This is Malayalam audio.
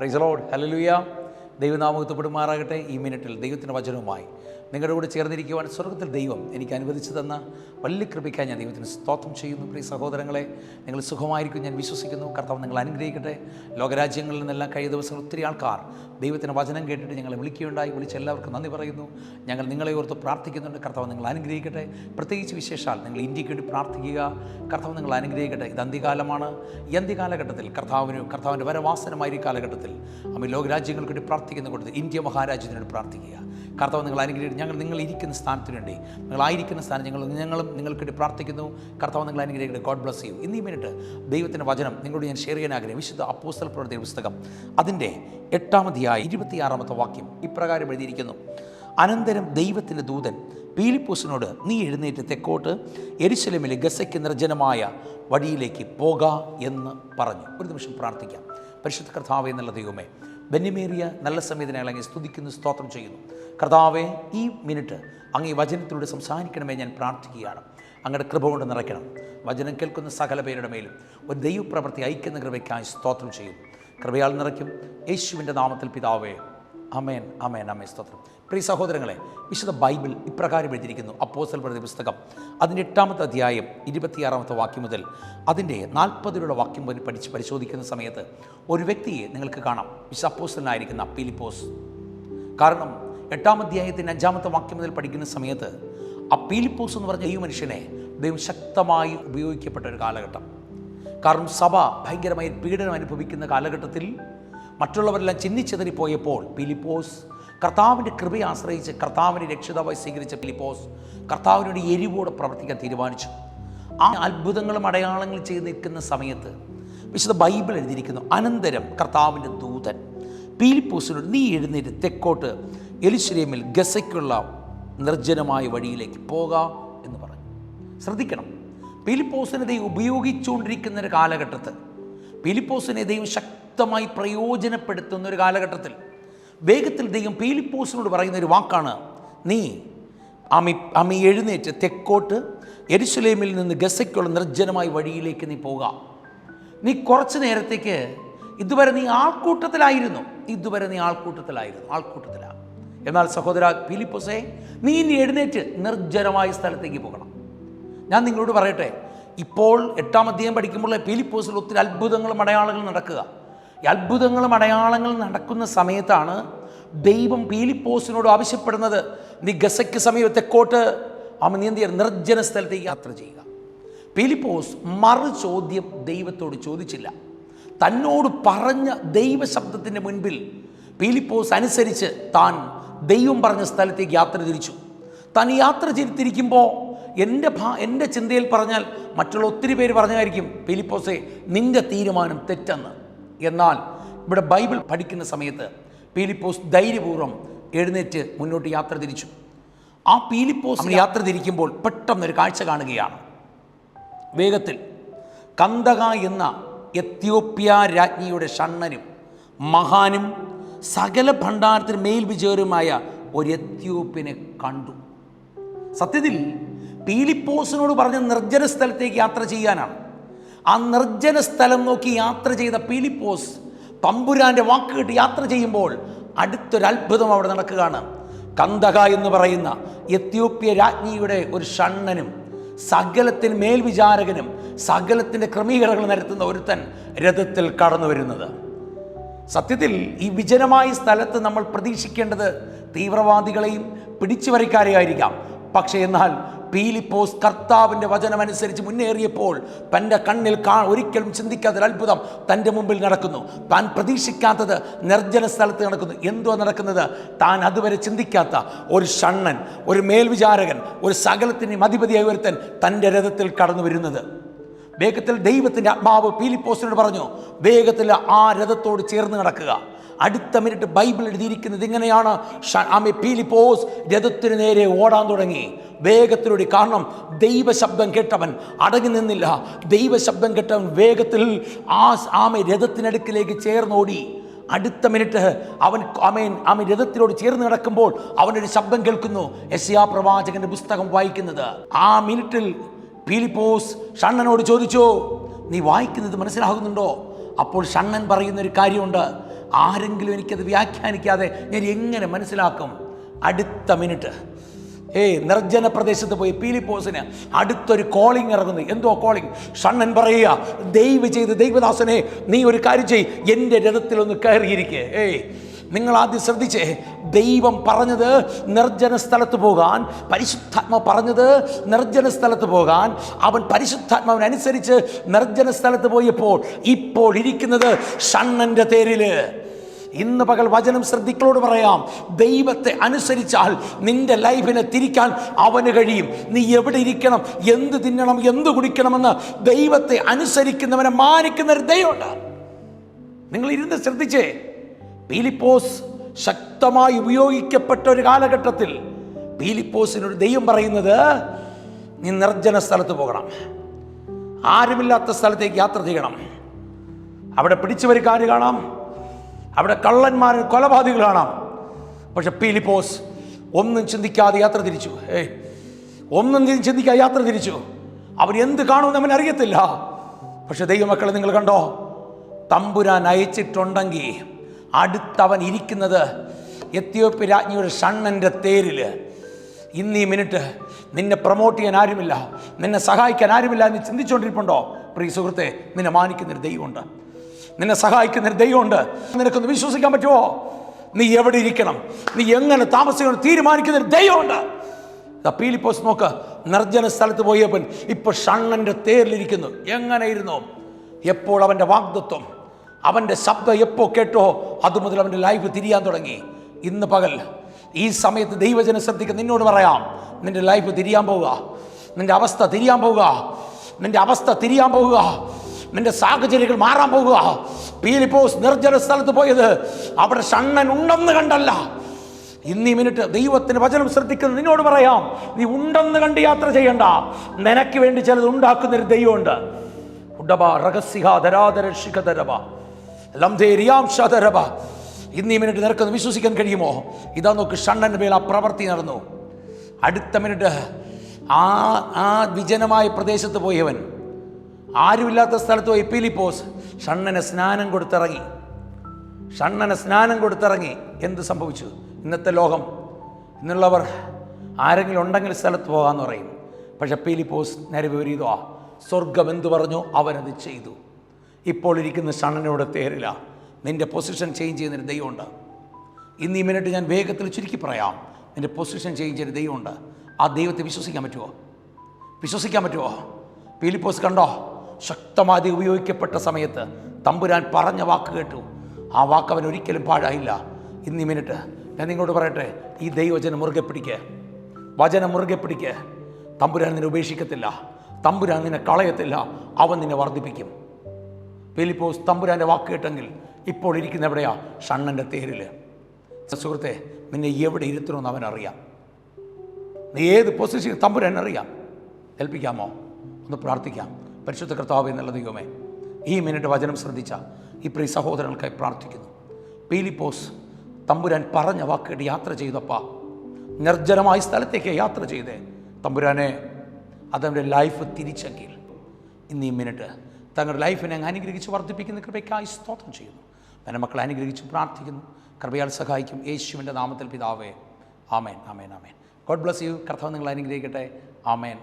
Praise the Lord. ഹല്ലേലൂയ. ദൈവനാമകത്വപ്പെടുമാറാകട്ടെ. ഈ മിനിറ്റിൽ ദൈവത്തിൻ്റെ വചനവുമായി നിങ്ങളുടെ കൂടെ ചേർന്നിരിക്കുവാൻ സ്വർഗ്ഗത്തിൽ ദൈവം എനിക്ക് അനുവദിച്ചു തന്ന വലിയ കൃപയ്ക്കായി ഞാൻ ദൈവത്തിന് സ്തോത്രം ചെയ്യുന്നു. പ്രിയ സഹോദരങ്ങളെ, നിങ്ങൾ സുഖമായിരിക്കും ഞാൻ വിശ്വസിക്കുന്നു. കർത്താവ് നിങ്ങൾ അനുഗ്രഹിക്കട്ടെ. ലോകരാജ്യങ്ങളിൽ നിന്നെല്ലാം കഴിഞ്ഞ ദിവസങ്ങൾ ഒത്തിരി ആൾക്കാർ ദൈവത്തിൻ്റെ വചനം കേട്ടിട്ട് ഞങ്ങളെ വിളിക്കുകയുണ്ടായി. വിളിച്ച എല്ലാവർക്കും നന്ദി പറയുന്നു. ഞങ്ങൾ നിങ്ങളെ ഓർത്ത് പ്രാർത്ഥിക്കുന്നുണ്ട്. കർത്താവ് നിങ്ങൾ അനുഗ്രഹിക്കട്ടെ. പ്രത്യേകിച്ച് വിശേഷാൽ നിങ്ങൾ ഇന്ത്യക്ക് വേണ്ടി പ്രാർത്ഥിക്കുക. കർത്താവ് നിങ്ങൾ അനുഗ്രഹിക്കട്ടെ. ഇത് അന്ത്യകാലമാണ്. ഈ അന്ത്യകാലഘട്ടത്തിൽ കർത്താവിൻ്റെ വരവാസനമായ ഈ കാലഘട്ടത്തിൽ നമ്മൾ ലോകരാജ്യങ്ങൾക്ക് വേണ്ടി പ്രാർത്ഥിക്കുന്ന കൊടുത്ത് ഇന്ത്യ മഹാരാജ്യത്തിന് വേണ്ടി പ്രാർത്ഥിക്കുക. കർത്താവ് നിങ്ങൾ അനുഗ്രഹിക്കട്ടെ. നിങ്ങൾ ഇരിക്കുന്ന സ്ഥാനത്തിന് വേണ്ടി, നിങ്ങളായിരിക്കുന്ന സ്ഥാനം ഞങ്ങളും നിങ്ങൾക്ക് വേണ്ടി പ്രാർത്ഥിക്കുന്നു. കർത്താവ് നിങ്ങൾ അനുഗ്രഹിക്കട്ടെ. God bless U. ഇന്നീ മിനിറ്റ് ദൈവത്തിൻ്റെ വചനം നിങ്ങളോട് ഞാൻ ഷെയർ ചെയ്യാൻ ആഗ്രഹം. വിശുദ്ധ അപ്പോസ്തല പ്രവൃത്തിയുടെ പുസ്തകം അതിൻ്റെ 8-ാം അധ്യായം 26-ാമത്തെ വാക്യം ഇപ്രകാരം എഴുതിയിരിക്കുന്നു. അനന്തരം ദൈവത്തിൻ്റെ ദൂതൻ പീലിപ്പോസിനോട്, നീ എഴുന്നേറ്റ് തെക്കോട്ട് യെരുശലേമിലെ ഗസയ്ക്ക് നിർജ്ജനമായ വഴിയിലേക്ക് പോക എന്ന് പറഞ്ഞു. ഒരു നിമിഷം പ്രാർത്ഥിക്കാം. പരിശുദ്ധ കർത്താവേ എന്നുള്ള ദൈവമേ, ബന്യമേറിയ നല്ല സമയത്തിനായി അങ്ങ് സ്തുതിക്കുന്നു, സ്തോത്രം ചെയ്യുന്നു. കർത്താവേ, ഈ മിനിറ്റ് അങ്ങ് ഈ വചനത്തിലൂടെ സംസാരിക്കണമേ ഞാൻ പ്രാർത്ഥിക്കുകയാണ്. അങ്ങയുടെ കൃപ കൊണ്ട് നിറയ്ക്കണം. വചനം കേൾക്കുന്ന സകല പേരുടെ മേലും ഒരു ദൈവപ്രവൃത്തി അയക്കുന്ന കൃപയ്ക്കായി സ്തോത്രം ചെയ്യും. കൃപയാൽ നിറയ്ക്കും. യേശുവിൻ്റെ നാമത്തിൽ പിതാവേ, അമേൻ, അമേൻ, അമേൻ. സ്തോത്രം. പ്രിയ സഹോദരങ്ങളെ, വിശുദ്ധ ബൈബിൾ ഇപ്രകാരം എഴുതിയിരിക്കുന്നു. അപ്പോസ്തല പ്രവൃത്തി പുസ്തകം അതിൻ്റെ 8-ാമത്തെ അധ്യായം 26-ാമത്തെ വാക്യം മുതൽ അതിൻ്റെ 40-ലുള്ള വാക്യം മുതൽ പരിശോധിക്കുന്ന സമയത്ത് ഒരു വ്യക്തിയെ നിങ്ങൾക്ക് കാണാം. വിശുദ്ധ അപ്പോസ്തലനായിരിക്കുന്ന പീലിപ്പോസ്. കാരണം 8-ാം അധ്യായത്തിൻ്റെ 5-ാമത്തെ വാക്യം മുതൽ പഠിക്കുന്ന സമയത്ത് ആ പീലിപ്പോസ് എന്ന് പറഞ്ഞ ഈ മനുഷ്യനെ ദൈവം ശക്തമായി ഉപയോഗിക്കപ്പെട്ട ഒരു കാലഘട്ടം. കാരണം സഭ ഭയങ്കരമായി പീഡനം അനുഭവിക്കുന്ന കാലഘട്ടത്തിൽ മറ്റുള്ളവരെല്ലാം ചിന്നിച്ചെതറിപ്പോയപ്പോൾ പീലിപ്പോസ് കർത്താവിൻ്റെ കൃപയെ ആശ്രയിച്ച് കർത്താവിനെ രക്ഷിതാവായി സ്വീകരിച്ച പീലിപ്പോസ് കർത്താവിനോട് എരിവോടെ പ്രവർത്തിക്കാൻ തീരുമാനിച്ചു. ആ അത്ഭുതങ്ങളും അടയാളങ്ങളും ചെയ്ത് നിൽക്കുന്ന സമയത്ത് വിശുദ്ധ ബൈബിൾ എഴുതിയിരിക്കുന്നു. അനന്തരം കർത്താവിൻ്റെ ദൂതൻ പീലിപ്പോസിനോട്, നീ എഴുന്നേറ്റ് തെക്കോട്ട് യെരുശലേമിൽ ഗസയ്ക്കുള്ള നിർജ്ജനമായ വഴിയിലേക്ക് പോക എന്ന് പറഞ്ഞു. ശ്രദ്ധിക്കണം, പീലിപ്പോസിനെ ദൈവം ഉപയോഗിച്ചുകൊണ്ടിരിക്കുന്ന ഒരു കാലഘട്ടത്തിൽ, പീലിപ്പോസിനെ ദൈവം ശക്തമായി പ്രയോജനപ്പെടുത്തുന്ന ഒരു കാലഘട്ടത്തിൽ വേഗത്തിൽ ദൈവം പീലിപ്പോസിനോട് പറയുന്ന ഒരു വാക്കാണ്, നീ അമ്മി എഴുന്നേറ്റ് തെക്കോട്ട് യെരുശലേമിൽ നിന്ന് ഗസയ്ക്കുള്ള നിർജ്ജനമായ വഴിയിലേക്ക് നീ പോക. നീ കുറച്ച് നേരത്തേക്ക് ഇതുവരെ നീ ആൾക്കൂട്ടത്തിലായിരുന്നു. എന്നാൽ സഹോദര പീലിപ്പോസേ, നീ ഇനി എഴുന്നേറ്റ് നിർജ്ജനമായ സ്ഥലത്തേക്ക് പോകണം. ഞാൻ നിങ്ങളോട് പറയട്ടെ, ഇപ്പോൾ 8-ാം അധ്യായം പഠിക്കുമ്പോൾ പീലിപ്പോസിൽ ഒത്തിരി അത്ഭുതങ്ങളും അടയാളങ്ങളും നടക്കുക. ഈ അത്ഭുതങ്ങളും അടയാളങ്ങളും നടക്കുന്ന സമയത്താണ് ദൈവം പീലിപ്പോസിനോട് ആവശ്യപ്പെടുന്നത്, നീ ഗസയ്ക്ക് സമീപം തെക്കോട്ട് നീ എന്ത് ചെയ്യുക, നിർജ്ജന സ്ഥലത്തേക്ക് യാത്ര ചെയ്യുക. പീലിപ്പോസ് മറു ചോദ്യം ദൈവത്തോട് ചോദിച്ചില്ല. തന്നോട് പറഞ്ഞ ദൈവശബ്ദത്തിൻ്റെ മുൻപിൽ പീലിപ്പോസ് അനുസരിച്ച് താൻ ദൈവം പറഞ്ഞ സ്ഥലത്തേക്ക് യാത്ര തിരിച്ചു. താൻ യാത്ര ചെയ്തിരിക്കുമ്പോൾ എൻ്റെ ചിന്തയിൽ പറഞ്ഞാൽ മറ്റുള്ള ഒത്തിരി പേര് പറഞ്ഞായിരിക്കും, പീലിപ്പോസേ നിൻ്റെ തീരുമാനം തെറ്റെന്ന്. എന്നാൽ ഇവിടെ ബൈബിൾ പഠിക്കുന്ന സമയത്ത് പീലിപ്പോസ് ധൈര്യപൂർവ്വം എഴുന്നേറ്റ് മുന്നോട്ട് യാത്ര തിരിച്ചു. ആ പീലിപ്പോസ് യാത്ര തിരിക്കുമ്പോൾ പെട്ടെന്നൊരു കാഴ്ച കാണുകയാണ്. വേഗത്തിൽ കന്ദക എന്ന എത്യോപ്യ രാജ്ഞിയുടെ ഷണ്ണനും മഹാനും സകല ഭണ്ഡാരത്തിന് മേൽവിജയരുമായ ഒരു എത്യോപ്യനെ കണ്ടു. സത്യത്തിൽ പീലിപ്പോസിനോട് പറഞ്ഞ നിർജ്ജന സ്ഥലത്തേക്ക് യാത്ര ചെയ്യാനാണ്. ആ നിർജ്ജന സ്ഥലം നോക്കി യാത്ര ചെയ്ത പീലിപ്പോസ് തമ്പുരാൻ്റെ വാക്ക് കേട്ട് യാത്ര ചെയ്യുമ്പോൾ അടുത്തൊരത്ഭുതം അവിടെ നടക്കുകയാണ്. കന്ദക എന്ന് പറയുന്ന എത്യോപ്യ രാജ്ഞിയുടെ ഒരു ഷണ്ണനും സകലത്തിന് മേൽവിചാരകനും സകലത്തിൻ്റെ ക്രമീകരണങ്ങൾ നടത്തുന്ന ഒരുത്തൻ രഥത്തിൽ കടന്നു വരുന്നത്. സത്യത്തിൽ ഈ വിജനമായ സ്ഥലത്ത് നമ്മൾ പ്രതീക്ഷിക്കേണ്ടത് തീവ്രവാദികളെയും പിടിച്ചുപറിക്കാരെയായിരിക്കാം. പക്ഷേ എന്നാൽ പീലിപ്പോസ് കർത്താവിൻ്റെ വചനമനുസരിച്ച് മുന്നേറിയപ്പോൾ തൻ്റെ കണ്ണിൽ ഒരിക്കലും ചിന്തിക്കാത്തൊരു അത്ഭുതം തൻ്റെ മുമ്പിൽ നടക്കുന്നു. താൻ പ്രതീക്ഷിക്കാത്തത് നിർജ്ജന സ്ഥലത്ത് നടക്കുന്നു. എന്തോ നടക്കുന്നത്? താൻ അതുവരെ ചിന്തിക്കാത്ത ഒരു ഷണ്ണൻ, ഒരു മേൽവിചാരകൻ, ഒരു സകലത്തിൻ്റെയും അധിപതിയായി ഒരുത്തൻ തൻ്റെ രഥത്തിൽ കടന്നു വരുന്നത്. വേഗത്തിൽ ദൈവത്തിൻ്റെ ആത്മാവ് പീലിപ്പോസിനോട് പറഞ്ഞു, വേഗത്തിൽ ആ രഥത്തോട് ചേർന്ന് നടക്കുക. അടുത്ത മിനിറ്റ് ബൈബിൾ എഴുതിയിരിക്കുന്നത് ഇങ്ങനെയാണ്, പീലിപ്പോസ് രഥത്തിന് നേരെ ഓടാൻ തുടങ്ങി വേഗത്തിലൂടെ. കാരണം ദൈവശബ്ദം കേട്ടവൻ അടങ്ങി നിന്നില്ല. ദൈവശബ്ദം കേട്ടവൻ വേഗത്തിൽ രഥത്തിനടുക്കിലേക്ക് ചേർന്നോടി. അടുത്ത മിനിറ്റ് അവൻ രഥത്തിലോട് ചേർന്ന് നടക്കുമ്പോൾ അവനൊരു ശബ്ദം കേൾക്കുന്നു. യെശയ്യാ പ്രവാചകന്റെ പുസ്തകം വായിക്കുന്നത്. ആ മിനിറ്റിൽ പീലിപ്പോസ് ഷണ്ണനോട് ചോദിച്ചു, നീ വായിക്കുന്നത് മനസ്സിലാകുന്നുണ്ടോ? അപ്പോൾ ഷണ്ണൻ പറയുന്നൊരു കാര്യമുണ്ട്. ആരെങ്കിലും എനിക്കത് വ്യാഖ്യാനിക്കാതെ ഞാൻ എങ്ങനെ മനസ്സിലാക്കും? അടുത്ത മിനിറ്റ് നിർജ്ജന പ്രദേശത്ത് പോയി പീലിപ്പോസിന് അടുത്തൊരു കോളിംഗ് ഇറങ്ങുന്നു. എന്തോ കോളിംഗ്? ഷണ്ണൻ പറയുക, ദയവ് ചെയ്ത് ദൈവദാസനെ നീ ഒരു കാര്യം ചെയ്യ്, എൻ്റെ രഥത്തിലൊന്ന് കയറിയിരിക്കേ. നിങ്ങൾ ആദ്യം ശ്രദ്ധിച്ചേ, ദൈവം പറഞ്ഞത് നിർജ്ജന സ്ഥലത്ത് പോകാൻ, പരിശുദ്ധാത്മാവ് പറഞ്ഞത് നിർജ്ജന സ്ഥലത്ത് പോകാൻ. അവൻ പരിശുദ്ധാത്മാവിനനുസരിച്ച് നിർജ്ജന സ്ഥലത്ത് പോയപ്പോൾ ഇപ്പോൾ ഇരിക്കുന്നത് ഷണ്ണൻ്റെ തേരില്. ഇന്ന് പകൽ വചനം ശ്രദ്ധിക്കളോട് പറയാം, ദൈവത്തെ അനുസരിച്ചാൽ നിന്റെ ലൈഫിനെ തിരിക്കാൻ അവന് കഴിയും. നീ എവിടെ ഇരിക്കണം, എന്ത് തിന്നണം, എന്ത് കുടിക്കണമെന്ന് ദൈവത്തെ അനുസരിക്കുന്നവനെ മാനിക്കുന്ന ഒരു ദൈവമുണ്ട്. നിങ്ങൾ ഇരുന്ന് ശ്രദ്ധിച്ചേ, പീലിപ്പോസ് ശക്തമായി ഉപയോഗിക്കപ്പെട്ട ഒരു കാലഘട്ടത്തിൽ പീലിപ്പോസിനൊരു ദൈവം പറയുന്നത്, നീ നിർജ്ജന സ്ഥലത്ത് പോകണം, ആരുമില്ലാത്ത സ്ഥലത്തേക്ക് യാത്ര ചെയ്യണം. അവിടെ പിടിച്ചുവരിക്കാർ കാണാം, അവിടെ കള്ളന്മാർ, കൊലപാതകൾ കാണാം. പക്ഷെ പീലിപ്പോസ് ഒന്നും ചിന്തിക്കാതെ യാത്ര തിരിച്ചു. ഒന്നും ചിന്തിക്കാതെ യാത്ര തിരിച്ചു. അവൻ എന്ത് കാണുമെന്ന് അവൻ അറിയത്തില്ല. പക്ഷെ ദൈവമക്കളെ, നിങ്ങൾ കണ്ടോ, തമ്പുരാൻ അയച്ചിട്ടുണ്ടെങ്കിൽ അടുത്തവൻ ഇരിക്കുന്നത് എത്യോപ്യ രാജ്ഞിയുടെ ഷണ്ണൻ്റെ തേരിൽ. ഇന്ന് ഈ മിനിറ്റ് നിന്നെ പ്രൊമോട്ട് ചെയ്യാൻ ആരുമില്ല, നിന്നെ സഹായിക്കാൻ ആരുമില്ല എന്ന് ചിന്തിച്ചുകൊണ്ടിരിപ്പുണ്ടോ? പ്രിയ സുഹൃത്തെ, നിന്നെ മാനിക്കുന്നൊരു ദൈവമുണ്ട്, നിന്നെ സഹായിക്കുന്നൊരു ദൈവമുണ്ട്. നിനക്കൊന്ന് വിശ്വസിക്കാൻ പറ്റുമോ? നീ എവിടെ ഇരിക്കണം, നീ എങ്ങനെ താമസിക്കണം തീരുമാനിക്കുന്നൊരു ദൈവമുണ്ട്. പീലിപ്പോസ് നോക്ക്, നിർജ്ജന സ്ഥലത്ത് പോയപ്പൻ ഇപ്പോൾ ഷണ്ണൻ്റെ തേരിലിരിക്കുന്നു. എങ്ങനെ ഇരുന്നു? എപ്പോൾ അവൻ്റെ വാഗ്ദത്വം, അവൻ്റെ ശബ്ദം എപ്പോൾ കേട്ടോ അതുമുതൽ അവൻ്റെ ലൈഫ് തിരിയാൻ തുടങ്ങി. ഇന്ന് പകൽ ഈ സമയത്ത് ദൈവജനം ശ്രദ്ധിക്കുക, നിന്നോട് പറയാം, നിൻ്റെ ലൈഫ് തിരിയാൻ പോവുക, നിൻ്റെ അവസ്ഥ തിരിയാൻ പോവുക, നിൻ്റെ അവസ്ഥ തിരിയാൻ പോവുക, നിന്റെ സാഹചര്യങ്ങൾ മാറാൻ പോകുക. പീലിപ്പോസ് നിർജ്ജന സ്ഥലത്ത് പോയത് അവിടെ ഷണ്ണൻ ഉണ്ടെന്ന് കണ്ടല്ല. ഇന്നീ മിനിറ്റ് ദൈവത്തിന് വചനം ശ്രദ്ധിക്കുന്ന നിന്നോട് പറയാം, നീ ഉണ്ടെന്ന് കണ്ട് യാത്ര ചെയ്യണ്ട. നിനക്ക് വേണ്ടി ചിലത് ഉണ്ടാക്കുന്നൊരു ദൈവമുണ്ട്. ഇന്നീ മിനിറ്റ് നിനക്കൊന്ന് വിശ്വസിക്കാൻ കഴിയുമോ? ഇതാ നോക്ക്, ഷണ്ണൻ്റെ മേൽ ആ പ്രവൃത്തി നടന്നു. അടുത്ത മിനിറ്റ് ആ വിജനമായ പ്രദേശത്ത് പോയവൻ, ആരുമില്ലാത്ത സ്ഥലത്ത് പോയി പീലിപ്പോസ് ഷണ്ണനെ സ്നാനം കൊടുത്തിറങ്ങി. എന്ത് സംഭവിച്ചു? ഇന്നത്തെ ലോകം, ഇന്നുള്ളവർ ആരെങ്കിലും ഉണ്ടെങ്കിൽ സ്ഥലത്ത് പോകാമെന്ന് പറയും. പക്ഷെ പീലിപ്പോസ് നേരെ വിപരീതമാ. സ്വർഗം എന്തു പറഞ്ഞു അവനത് ചെയ്തു. ഇപ്പോൾ ഇരിക്കുന്ന ഷണ്ണനോട് തേരില്ല. നിൻ്റെ പൊസിഷൻ ചേഞ്ച് ചെയ്യുന്നൊരു ദൈവമുണ്ട്. ഇന്ന് ഈ മിനിറ്റ് ഞാൻ വേഗത്തിൽ ചുരുക്കി പറയാം, നിൻ്റെ പൊസിഷൻ ചേഞ്ച് ചെയ്യുന്ന ദൈവമുണ്ട്. ആ ദൈവത്തെ വിശ്വസിക്കാൻ പറ്റുമോ? പീലിപ്പോസ് കണ്ടോ, ശക്തമായി ഉപയോഗിക്കപ്പെട്ട സമയത്ത് തമ്പുരാൻ പറഞ്ഞ വാക്ക് കേട്ടു. ആ വാക്ക് അവൻ ഒരിക്കലും പാഴായില്ല. ഇന്നീ മിനിറ്റ് ഞാൻ നിങ്ങളോട് പറയട്ടെ, ഈ ദൈവവചനം മുറുകെ പിടിക്കുക. തമ്പുരാൻ നിന്നെ ഉപേക്ഷിക്കത്തില്ല, തമ്പുരാൻ നിന്നെ കളയത്തില്ല, അവൻ നിന്നെ വർദ്ധിപ്പിക്കും. പീലിപ്പോസ് തമ്പുരാൻ്റെ വാക്ക് കേട്ടെങ്കിൽ ഇപ്പോൾ ഇരിക്കുന്ന എവിടെയാ? ഷണ്ണൻ്റെ തേരിൽ. സുഹൃത്തെ, നിന്നെ എവിടെ ഇരുത്തണമെന്ന് അവനറിയാം. നീ ഏത് പൊസിഷൻ തമ്പുരാൻ അറിയാം. ഏൽപ്പിക്കാമോ? ഒന്ന് പ്രാർത്ഥിക്കാം. പരിശുദ്ധ കർത്താവേ, എന്നുള്ള ദൈവമേ, ഈ മിനിറ്റ് വചനം ശ്രദ്ധിച്ച ഈ പ്രിയ സഹോദരങ്ങൾക്കായി പ്രാർത്ഥിക്കുന്നു. പീലിപ്പോസ് തമ്പുരാൻ പറഞ്ഞ വാക്കേട്ട് യാത്ര ചെയ്തപ്പാ, നിർജ്ജനമായ സ്ഥലത്തേക്ക് യാത്ര ചെയ്തേ. തമ്പുരാനെ, അതവൻ്റെ ലൈഫ് തിരിച്ചെങ്കിൽ ഇന്ന് ഈ മിനിറ്റ് തങ്ങളുടെ ലൈഫിനെ അങ്ങ് അനുഗ്രഹിച്ച് വർദ്ധിപ്പിക്കുന്ന കൃപയ്ക്കായി സ്തോത്രം ചെയ്യുന്നു. എൻ്റെ മക്കളെ അനുഗ്രഹിച്ച് പ്രാർത്ഥിക്കുന്നു. കൃപയാൽ സഹായിക്കും യേശുവിൻ്റെ നാമത്തിൽ പിതാവേ. ആമേൻ. God bless you. കർത്താവ് നിങ്ങളെ അനുഗ്രഹിക്കട്ടെ. ആമേൻ.